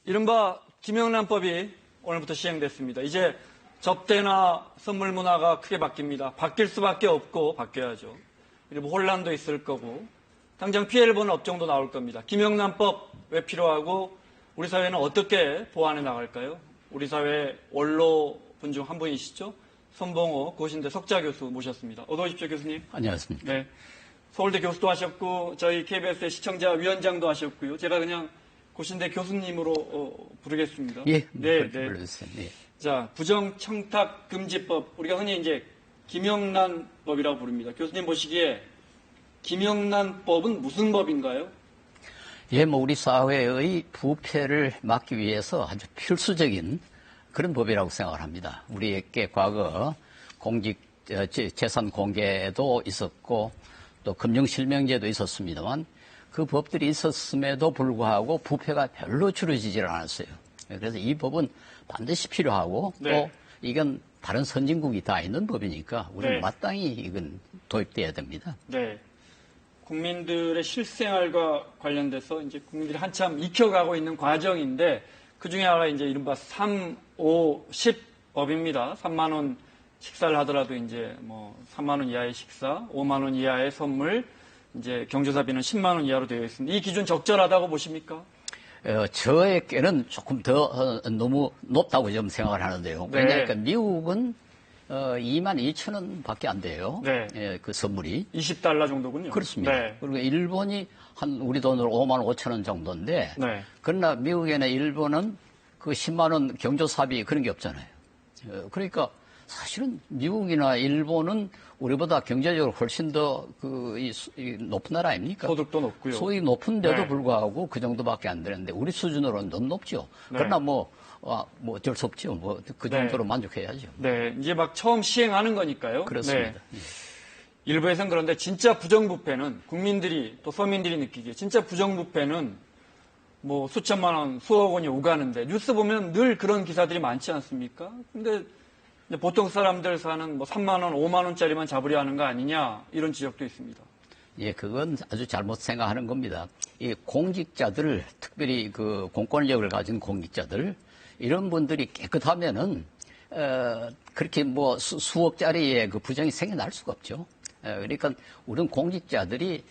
이른바 김영란법이 오늘부터 시행됐습니다. 이제 접대나 선물 문화가 크게 바뀝니다. 바뀔 수밖에 없고 바뀌어야죠. 그리고 혼란도 있을 거고 당장 피해를 보는 업종도 나올 겁니다. 김영란법 왜 필요하고 우리 사회는 어떻게 보완해 나갈까요? 우리 사회 원로분 중 한 분이시죠? 손봉호 고신대 석좌 교수 모셨습니다. 어서 오십시오, 교수님. 안녕하십니까. 네. 서울대 교수도 하셨고 저희 KBS의 시청자 위원장도 하셨고요. 제가 그냥 고신대 교수님으로 부르겠습니다. 예, 네, 불러주세요. 네. 자, 부정청탁 금지법, 우리가 흔히 이제 김영란법이라고 부릅니다. 교수님 보시기에 김영란법은 무슨 법인가요? 예, 우리 사회의 부패를 막기 위해서 아주 필수적인 그런 법이라고 생각을 합니다. 우리에게 과거 재산 공개도 있었고 또 금융실명제도 있었습니다만 그 법들이 있었음에도 불구하고 부패가 별로 줄어지질 않았어요. 그래서 이 법은 반드시 필요하고 네. 또 이건 다른 선진국이 다 있는 법이니까 우리는 네. 마땅히 이건 도입돼야 됩니다. 네. 국민들의 실생활과 관련돼서 이제 국민들이 한참 익혀가고 있는 과정인데 그 중에 하나가 이제 이른바 3, 5, 10 법입니다. 3만 원 식사를 하더라도 이제 3만 원 이하의 식사, 5만 원 이하의 선물, 이제 경조사비는 10만 원 이하로 되어 있습니다. 이 기준 적절하다고 보십니까? 저에게는 조금 더 너무 높다고 좀 생각을 하는데요. 네. 왜냐하면 미국은 2만 2천 원밖에 안 돼요. 네. 예, 그 선물이. 20달러 정도군요. 그렇습니다. 네. 그리고 일본이 한 우리 돈으로 5만 5천 원 정도인데 네. 그러나 미국이나 일본은 그 10만 원 경조사비 그런 게 없잖아요. 그러니까 사실은 미국이나 일본은 우리보다 경제적으로 훨씬 더 높은 나라 아닙니까? 소득도 높고요. 소득이 높은데도 네. 불구하고 그 정도밖에 안 되는데 우리 수준으로는 너무 높죠. 네. 그러나 어쩔 수 없죠. 그 정도로 네. 만족해야죠. 네. 이제 막 처음 시행하는 거니까요. 그렇습니다. 네. 일부에서는 그런데 진짜 부정부패는 국민들이 또 서민들이 느끼기에 진짜 부정부패는 수천만 원, 수억 원이 오가는데 뉴스 보면 늘 그런 기사들이 많지 않습니까? 근데 보통 사람들 사는 3만 원, 5만 원짜리만 잡으려 하는 거 아니냐 이런 지적도 있습니다. 예, 그건 아주 잘못 생각하는 겁니다. 이 공직자들, 특별히 그 공권력을 가진 공직자들, 이런 분들이 깨끗하면은, 그렇게 수억짜리의 그 부정이 생겨날 수가 없죠. 그러니까 우리는 공직자들이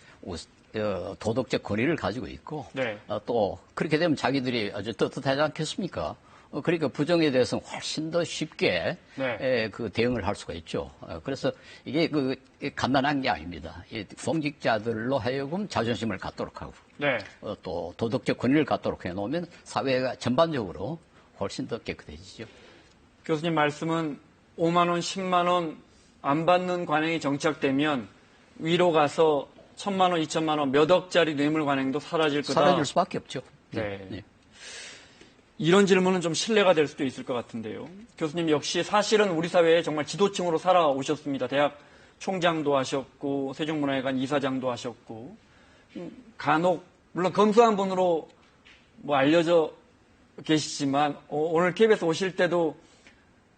도덕적 권위를 가지고 있고, 네. 또 그렇게 되면 자기들이 아주 떳떳하지 않겠습니까? 그러니까 부정에 대해서는 훨씬 더 쉽게 네. 그 대응을 할 수가 있죠. 그래서 이게 간단한 게 아닙니다. 이 공직자들로 하여금 자존심을 갖도록 하고 네. 또 도덕적 권위를 갖도록 해놓으면 사회가 전반적으로 훨씬 더 깨끗해지죠. 교수님 말씀은 5만 원, 10만 원 안 받는 관행이 정착되면 위로 가서 1,000만 원, 2천만 원, 몇 억짜리 뇌물 관행도 사라질 거다. 사라질 수밖에 없죠. 네. 네. 이런 질문은 좀 신뢰가 될 수도 있을 것 같은데요. 교수님 역시 사실은 우리 사회에 정말 지도층으로 살아오셨습니다. 대학 총장도 하셨고 세종문화회관 이사장도 하셨고 간혹 물론 검소한 분으로 알려져 계시지만 오늘 KBS 오실 때도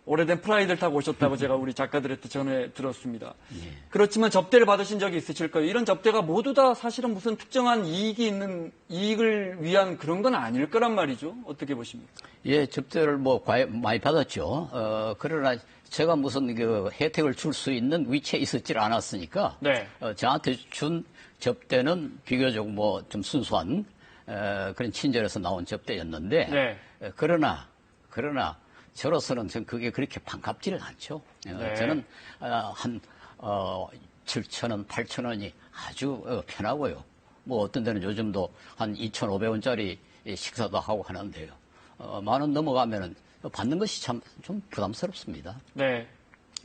오래된 프라이드를 타고 오셨다고 제가 우리 작가들한테 전해 들었습니다. 예. 그렇지만 접대를 받으신 적이 있으실 거예요. 이런 접대가 모두 다 사실은 무슨 특정한 이익을 위한 그런 건 아닐 거란 말이죠. 어떻게 보십니까? 예, 접대를 많이 받았죠. 그러나 제가 무슨 혜택을 줄 수 있는 위치에 있었질 않았으니까. 네. 저한테 준 접대는 비교적 좀 순수한, 그런 친절에서 나온 접대였는데. 네. 그러나, 저로서는 전 그게 그렇게 반갑지는 않죠. 네. 저는, 7,000원, 8,000원이 아주 편하고요. 어떤 데는 요즘도 한 2,500원짜리 식사도 하고 하는데요. 10,000원 넘어가면은 받는 것이 참 좀 부담스럽습니다. 네.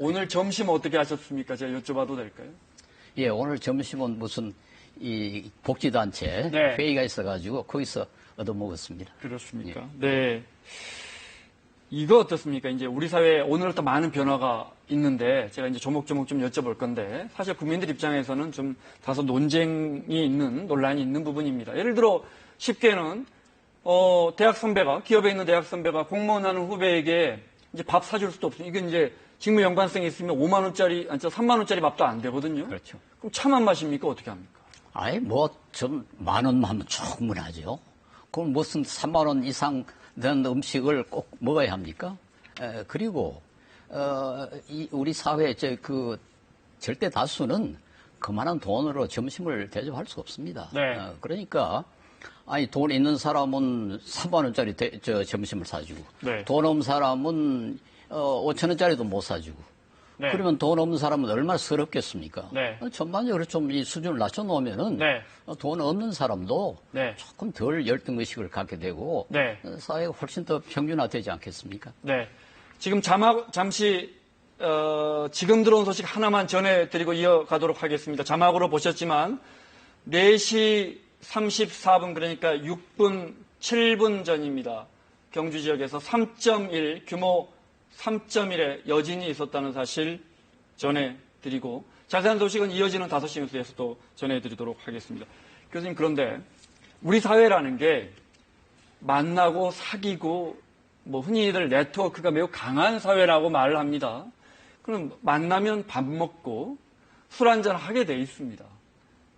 오늘 점심 어떻게 하셨습니까? 제가 여쭤봐도 될까요? 예, 오늘 점심은 무슨 이 복지단체 네. 회의가 있어가지고 거기서 얻어먹었습니다. 그렇습니까? 예. 네. 이거 어떻습니까? 이제 우리 사회에 오늘부터 많은 변화가 있는데 제가 이제 조목조목 좀 여쭤볼 건데 사실 국민들 입장에서는 좀 다소 논쟁이 있는 논란이 있는 부분입니다. 예를 들어 쉽게는 대학 선배가 기업에 있는 대학 선배가 공무원 하는 후배에게 이제 밥 사줄 수도 없어요. 이게 이제 직무 연관성이 있으면 5만 원짜리, 아니 3만 원짜리 밥도 안 되거든요. 그렇죠. 그럼 차만 마십니까? 어떻게 합니까? 좀 10,000원 하면 충분하죠. 그럼 무슨 3만 원 이상 음식을 꼭 먹어야 합니까? 그리고 우리 사회의 절대 다수는 그만한 돈으로 점심을 대접할 수 없습니다. 네. 그러니까 돈 있는 사람은 3만 원짜리 점심을 사주고 네. 돈 없는 사람은 5천 원짜리도 못 사주고 네. 그러면 돈 없는 사람은 얼마나 서럽겠습니까? 네. 전반적으로 좀 이 수준을 낮춰놓으면은 네. 돈 없는 사람도 네. 조금 덜 열등의식을 갖게 되고 네. 사회가 훨씬 더 평준화되지 않겠습니까? 네. 지금 잠시 지금 들어온 소식 하나만 전해드리고 이어가도록 하겠습니다. 자막으로 보셨지만 4시 34분 그러니까 6분 7분 전입니다. 경주 지역에서 3.1 규모 3.1의 여진이 있었다는 사실 전해드리고 자세한 소식은 이어지는 5시 뉴스에서 또 전해드리도록 하겠습니다. 교수님 그런데 우리 사회라는 게 만나고 사귀고 흔히들 네트워크가 매우 강한 사회라고 말을 합니다. 그럼 만나면 밥 먹고 술 한잔 하게 돼 있습니다.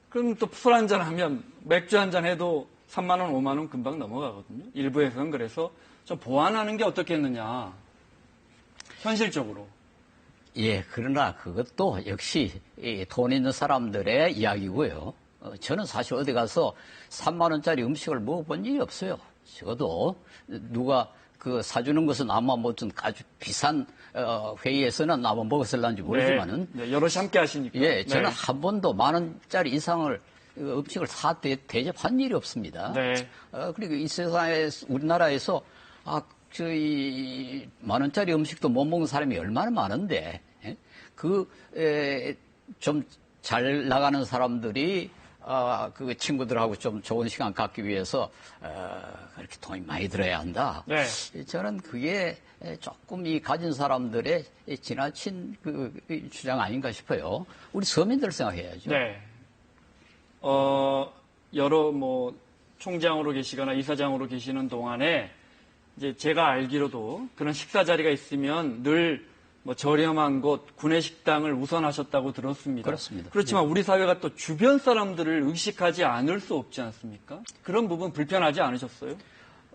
그럼 또 술 한잔 하면 맥주 한잔 해도 3만 원, 5만 원 금방 넘어가거든요. 일부에서는 그래서 좀 보완하는 게 어떻겠느냐. 현실적으로. 예, 그러나 그것도 역시 돈 있는 사람들의 이야기고요. 저는 사실 어디 가서 3만 원짜리 음식을 먹어본 일이 없어요. 적어도 누가 사주는 것은 아마 무슨 아주 비싼 회의에서는 아마 먹었을런지 모르지만은 네, 여럿이 함께 하시니까. 예, 저는 네. 한 번도 1만 원짜리 이상을 음식을 대접한 일이 없습니다. 네. 그리고 이 세상에 우리나라에서 이 1만 원짜리 음식도 못 먹는 사람이 얼마나 많은데 좀 잘 나가는 사람들이 그 친구들하고 좀 좋은 시간 갖기 위해서 그렇게 돈이 많이 들어야 한다. 네. 저는 그게 조금 이 가진 사람들의 지나친 주장 아닌가 싶어요. 우리 서민들 생각해야죠. 네. 여러 총장으로 계시거나 이사장으로 계시는 동안에 이제 제가 알기로도 그런 식사 자리가 있으면 늘 저렴한 곳, 구내식당을 우선하셨다고 들었습니다. 그렇습니다. 그렇지만 우리 사회가 또 주변 사람들을 의식하지 않을 수 없지 않습니까? 그런 부분 불편하지 않으셨어요?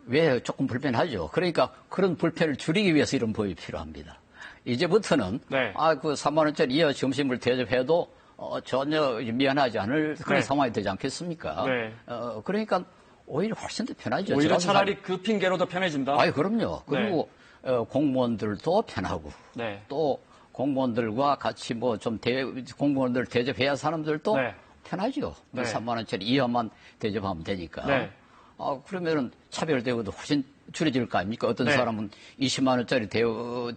왜 조금 불편하죠. 그러니까 그런 불편을 줄이기 위해서 이런 법이 필요합니다. 이제부터는 네. 그 3만 원짜리 이하 점심을 대접해도 전혀 미안하지 않을 그런 네. 상황이 되지 않겠습니까? 네. 그러니까 오히려 훨씬 더 편하죠. 오히려 차라리 그 핑계로 더 편해진다? 그럼요. 그리고 공무원들도 편하고 네. 또 공무원들과 같이 공무원들 대접해야 사람들도 네. 편하죠. 네. 3만 원짜리 이하만 대접하면 되니까. 네. 그러면은 차별대우도 훨씬 줄여질 거 아닙니까? 어떤 네. 사람은 20만 원짜리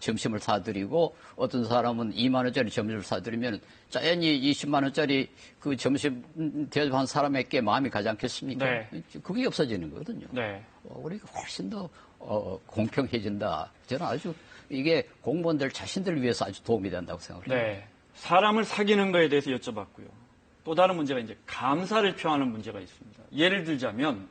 점심을 사드리고 어떤 사람은 2만 원짜리 점심을 사드리면 자연히 20만 원짜리 그 점심 대접한 사람에게 마음이 가지 않겠습니까? 네. 그게 없어지는 거거든요. 네. 우리가 훨씬 더 공평해진다. 저는 아주 이게 공무원들 자신들을 위해서 아주 도움이 된다고 생각합니다. 네. 사람을 사귀는 거에 대해서 여쭤봤고요. 또 다른 문제가 이제 감사를 표하는 문제가 있습니다. 예를 들자면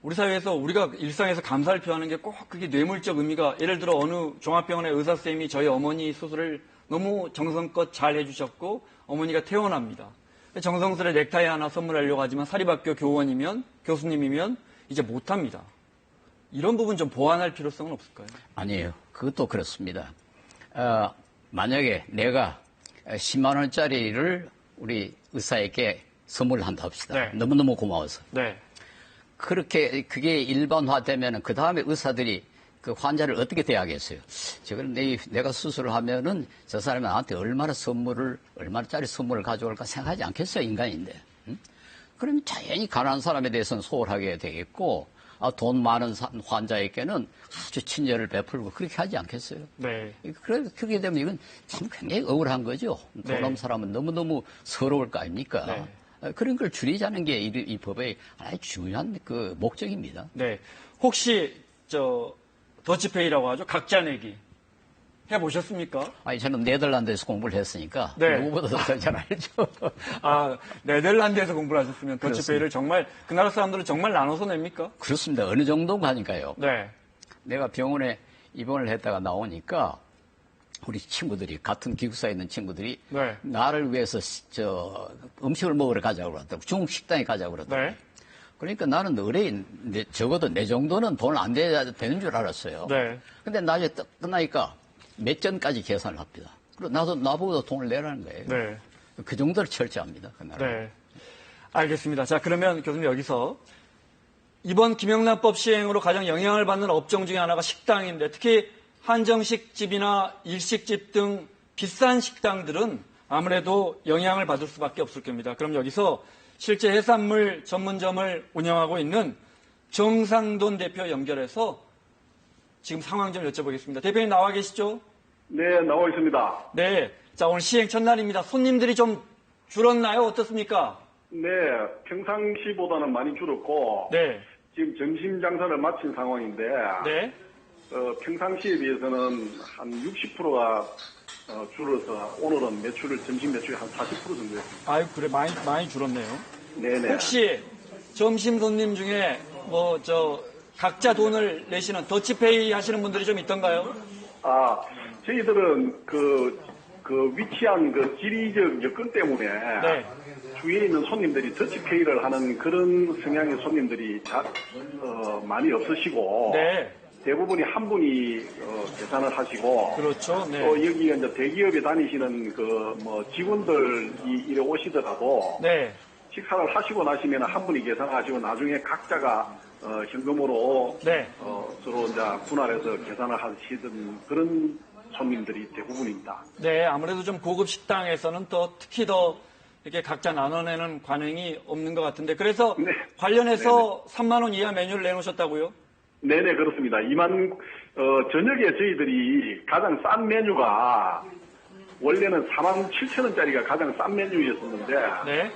우리 사회에서 우리가 일상에서 감사를 표하는 게 꼭 그게 뇌물적 의미가 예를 들어 어느 종합병원의 의사쌤이 저희 어머니 수술을 너무 정성껏 잘 해주셨고 어머니가 퇴원합니다. 정성스레 넥타이 하나 선물하려고 하지만 사립학교 교원이면 교수님이면 이제 못합니다. 이런 부분 좀 보완할 필요성은 없을까요? 아니에요. 그것도 그렇습니다. 만약에 내가 10만 원짜리를 우리 의사에게 선물을 한다 합시다. 네. 너무너무 고마워서. 네. 그게 일반화되면은 그 다음에 의사들이 그 환자를 어떻게 대하겠어요? 저걸 내가 수술을 하면은 저 사람이 나한테 얼마짜리 선물을 가져올까 생각하지 않겠어요? 인간인데. 응? 그러면 자연히 가난한 사람에 대해서는 소홀하게 되겠고, 돈 많은 환자에게는 아주 친절을 베풀고 그렇게 하지 않겠어요? 네. 그렇게 되면 이건 참 굉장히 억울한 거죠. 네. 돈 없는 사람은 너무너무 서러울 거 아닙니까? 네. 그런 걸 줄이자는 게 이 법의 하나의 중요한 그 목적입니다. 네. 혹시 더치페이라고 하죠. 각자 내기 해보셨습니까? 저는 네덜란드에서 공부를 했으니까 네. 누구보다도 더 잘 알죠. 네덜란드에서 공부를 하셨으면 더치페이를 정말 그 나라 사람들은 정말 나눠서 냅니까? 그렇습니다. 어느 정도인가 하니까요. 네. 내가 병원에 입원을 했다가 나오니까 우리 친구들이 같은 기숙사에 있는 친구들이 네. 나를 위해서 음식을 먹으러 가자고 그러더라고. 중국 식당에 가자고 그러더라고. 네. 그러니까 나는 의뢰인, 적어도 내 정도는 돈 안 되는 줄 알았어요. 네. 근데 나중에 끝나니까 몇 전까지 계산을 합니다. 그리고 나보고 돈을 내라는 거예요. 네. 그 정도로 철저합니다. 그 나라. 네. 알겠습니다. 자, 그러면 교수님 여기서 이번 김영란법 시행으로 가장 영향을 받는 업종 중에 하나가 식당인데 특히 한정식집이나 일식집 등 비싼 식당들은 아무래도 영향을 받을 수밖에 없을 겁니다. 그럼 여기서 실제 해산물 전문점을 운영하고 있는 정상돈 대표 연결해서 지금 상황 좀 여쭤보겠습니다. 대표님 나와 계시죠? 네, 나와 있습니다. 네. 자, 오늘 시행 첫날입니다. 손님들이 좀 줄었나요? 어떻습니까? 네, 평상시보다는 많이 줄었고, 네. 지금 점심 장사를 마친 상황인데, 네. 평상시에 비해서는 한 60%가 줄어서 오늘은 점심 매출이 한 40% 정도 됐습니다. 아유, 그래, 많이 줄었네요. 네네. 혹시 점심 손님 중에 각자 돈을 내시는 더치페이 하시는 분들이 좀 있던가요? 저희들은 위치한 지리적 여건 때문에 네. 주위에 있는 손님들이 더치페이를 하는 그런 성향의 손님들이 많이 없으시고, 네. 대부분이 한 분이 계산을 하시고, 그렇죠. 네. 또 여기 이제 대기업에 다니시는 직원들이 이래 오시더라도 네. 식사를 하시고 나시면 한 분이 계산하시고 나중에 각자가 현금으로 네. 서로 이제 분할해서 계산을 하시던 그런 손님들이 대부분입니다. 네. 아무래도 좀 고급 식당에서는 또 특히 더 이렇게 각자 나눠내는 관행이 없는 것 같은데 그래서 네. 관련해서 3만 원 이하 메뉴를 내놓으셨다고요? 네네, 그렇습니다. 저녁에 저희들이 가장 싼 메뉴가 원래는 47,000원짜리가 가장 싼 메뉴였었는데 네.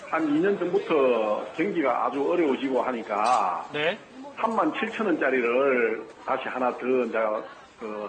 한 2년 전부터 경기가 아주 어려워지고 하니까 네. 37,000원짜리를 다시 하나 더 이제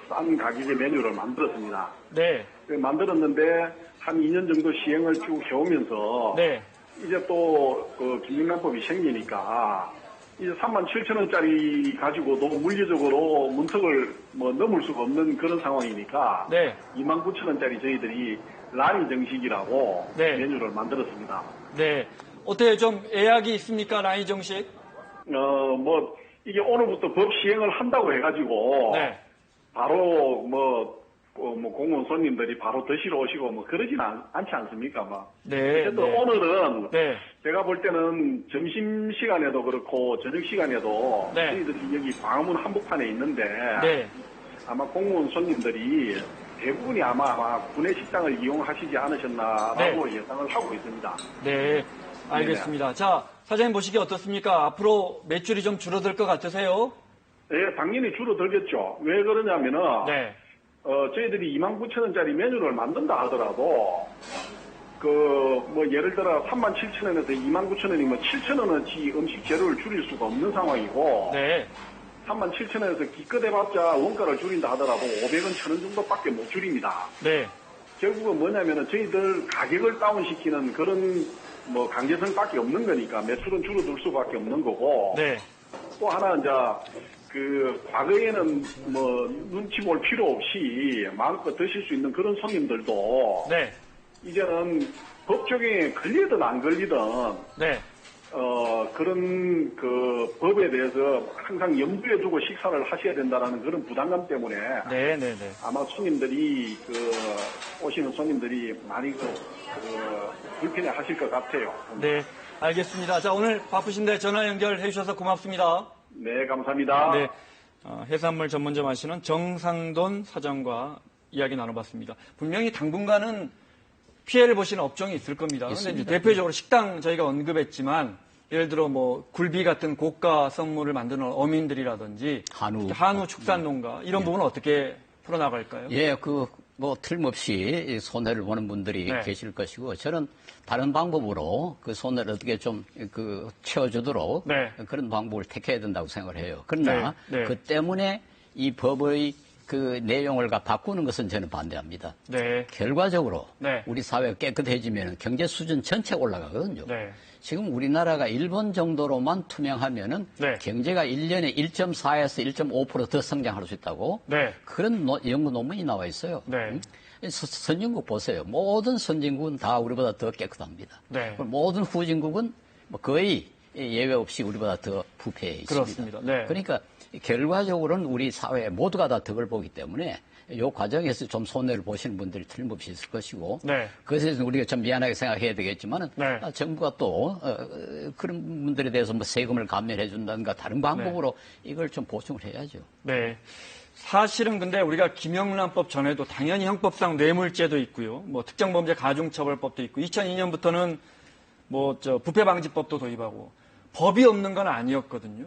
싼 가격의 메뉴를 만들었습니다. 네. 만들었는데 한 2년 정도 시행을 쭉 해오면서 네. 이제 또 김영란법이 생기니까 이제 37,000원짜리 가지고도 물리적으로 문턱을 넘을 수가 없는 그런 상황이니까 네. 29,000원짜리 저희들이 라인 정식이라고 네. 메뉴를 만들었습니다. 네. 어때요? 좀 예약이 있습니까? 라인 정식? 이게 오늘부터 법 시행을 한다고 해가지고 네. 바로 공무원 손님들이 바로 드시러 오시고 그러진 않지 않습니까? 네. 어쨌든 네. 오늘은 네. 제가 볼 때는 점심 시간에도 그렇고 저녁 시간에도 네. 저희들이 여기 광화문 한복판에 있는데 네. 아마 공무원 손님들이 대부분이 아마 구내 식당을 이용하시지 않으셨나라고 예상을 하고 있습니다. 네. 알겠습니다. 자, 사장님 보시기에 어떻습니까? 앞으로 매출이 좀 줄어들 것 같으세요? 네, 당연히 줄어들겠죠. 왜 그러냐면은 네. 저희들이 29,000원짜리 메뉴를 만든다 하더라도 예를 들어 37,000원에서 29,000원이면 7,000원어치 음식 재료를 줄일 수가 없는 상황이고 네. 37,000원에서 기껏 해봤자 원가를 줄인다 하더라도 500원, 1,000원 정도밖에 못 줄입니다. 네. 결국은 뭐냐면은 저희들 가격을 다운시키는 그런 강제성밖에 없는 거니까 매출은 줄어들 수밖에 없는 거고. 네. 또 하나 이제 과거에는 눈치 볼 필요 없이 마음껏 드실 수 있는 그런 손님들도 네. 이제는 법 적용에 걸리든 안 걸리든 네. 그런 법에 대해서 항상 염두에 두고 식사를 하셔야 된다라는 그런 부담감 때문에 네. 네. 네. 아마 손님들이 오시는 손님들이 많이 불편해 하실 것 같아요. 네. 알겠습니다. 자, 오늘 바쁘신데 전화 연결해 주셔서 고맙습니다. 네, 감사합니다. 네. 해산물 전문점 하시는 정상돈 사장과 이야기 나눠봤습니다. 분명히 당분간은 피해를 보시는 업종이 있을 겁니다. 그런데 대표적으로 식당 저희가 언급했지만 예를 들어 굴비 같은 고가 성물을 만드는 어민들이라든지 한우 축산농가 이런 부분은 어떻게 풀어나갈까요? 예, 틀림없이 손해를 보는 분들이 네. 계실 것이고, 저는 다른 방법으로 그 손해를 어떻게 좀, 채워주도록 네. 그런 방법을 택해야 된다고 생각을 해요. 그러나, 네. 네. 그 때문에 이 법의 내용을 바꾸는 것은 저는 반대합니다. 네. 결과적으로 네. 우리 사회가 깨끗해지면 경제 수준 전체가 올라가거든요. 네. 지금 우리나라가 일본 정도로만 투명하면은 네. 경제가 1년에 1.4에서 1.5% 더 성장할 수 있다고 네. 그런 연구 논문이 나와 있어요. 네. 선진국 보세요. 모든 선진국은 다 우리보다 더 깨끗합니다. 네. 모든 후진국은 거의 예외 없이 우리보다 더 부패해 있습니다. 그렇습니다. 네. 그러니까 결과적으로는 우리 사회 모두가 다 덕을 보기 때문에 이 과정에서 좀 손해를 보시는 분들이 틀림없이 있을 것이고 네. 그것에 대해서 우리가 좀 미안하게 생각해야 되겠지만은 네. 정부가 또 그런 분들에 대해서 뭐 세금을 감면해 준다든가 다른 방법으로 이걸 좀 보충을 해야죠. 네. 사실은 근데 우리가 김영란법 전에도 당연히 형법상 뇌물죄도 있고요. 뭐 특정범죄 가중처벌법도 있고 2002년부터는 부패방지법도 도입하고 법이 없는 건 아니었거든요.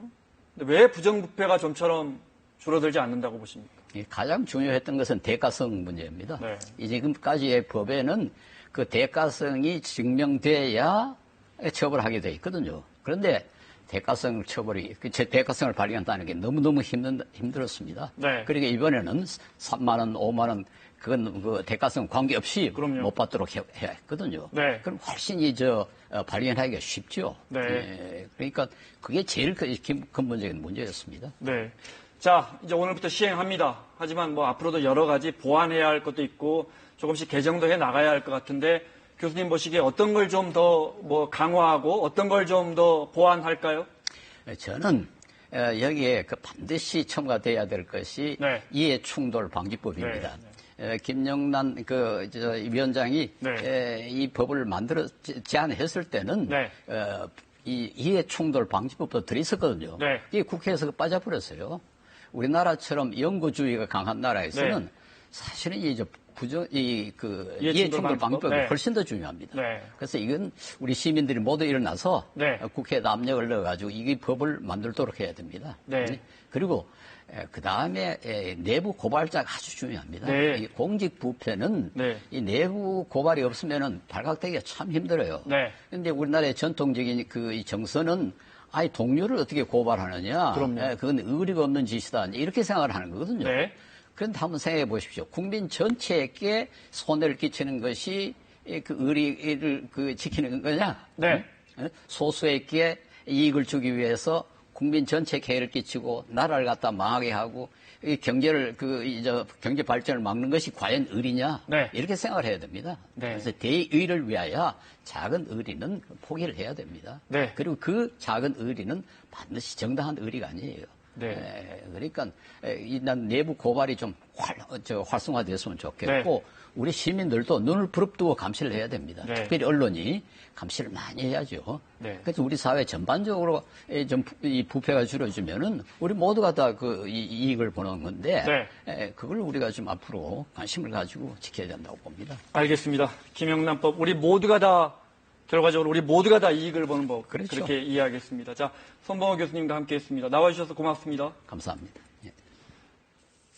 근데 왜 부정부패가 좀처럼 줄어들지 않는다고 보십니까? 가장 중요했던 것은 대가성 문제입니다. 네. 지금까지의 법에는 그 대가성이 증명돼야 처벌하게 돼 있거든요. 그런데 대가성을 대가성을 발견한다는 게 너무너무 힘들었습니다. 네. 그러니까 이번에는 3만 원, 5만 원 그건 그 대가성 관계없이 그럼요. 못 받도록 해야 했거든요. 네. 그럼 훨씬 발견하기가 쉽죠. 네. 그러니까 그게 제일 근본적인 문제였습니다. 네. 자, 이제 오늘부터 시행합니다. 하지만 앞으로도 여러 가지 보완해야 할 것도 있고 조금씩 개정도 해 나가야 할 것 같은데 교수님 보시기에 어떤 걸 좀 더 강화하고 어떤 걸 좀 더 보완할까요? 저는 여기에 반드시 첨가돼야 될 것이 네. 이해충돌 방지법입니다. 네. 김영란 위원장이 네. 이 법을 제안했을 때는 네. 이 이해충돌 방지법도 들어있었거든요. 네. 이게 국회에서 빠져버렸어요. 우리나라처럼 영구주의가 강한 나라에서는 네. 사실은 이해충돌 이해충돌 방지법이 네. 훨씬 더 중요합니다. 네. 그래서 이건 우리 시민들이 모두 일어나서 네. 국회에 압력을 넣어가지고 이 법을 만들도록 해야 됩니다. 네. 그리고 그 다음에 내부 고발자가 아주 중요합니다. 네. 이 공직 부패는 네. 이 내부 고발이 없으면은 발각되기가 참 힘들어요. 네. 그런데 우리나라의 전통적인 이 정서는 아니 동료를 어떻게 고발하느냐? 그럼요. 그건 의리가 없는 짓이다. 이렇게 생각을 하는 거거든요. 네. 그런데 한번 생각해 보십시오. 국민 전체에게 손해를 끼치는 것이 그 의리를 지키는 거냐? 네. 소수에게 이익을 주기 위해서 국민 전체에 해를 끼치고 나라를 갖다 망하게 하고 이 경제를 경제 발전을 막는 것이 과연 의리냐? 네. 이렇게 생각을 해야 됩니다. 네. 그래서 대의를 위하여 작은 의리는 포기를 해야 됩니다. 네. 그리고 그 작은 의리는 반드시 정당한 의리가 아니에요. 네. 그러니까 난 내부 고발이 좀 활성화됐으면 좋겠고 우리 시민들도 눈을 부릅뜨고 감시를 해야 됩니다. 네. 특별히 언론이 감시를 많이 해야죠. 네. 그래서 우리 사회 전반적으로 좀 이 부패가 줄어지면은 우리 모두가 다 이익을 보는 건데 그걸 우리가 좀 앞으로 관심을 가지고 지켜야 된다고 봅니다. 알겠습니다. 김영란법 결과적으로 우리 모두가 다 이익을 보는 법. 그렇죠. 그렇게 이해하겠습니다. 자, 손봉호 교수님과 함께했습니다. 나와주셔서 고맙습니다. 감사합니다.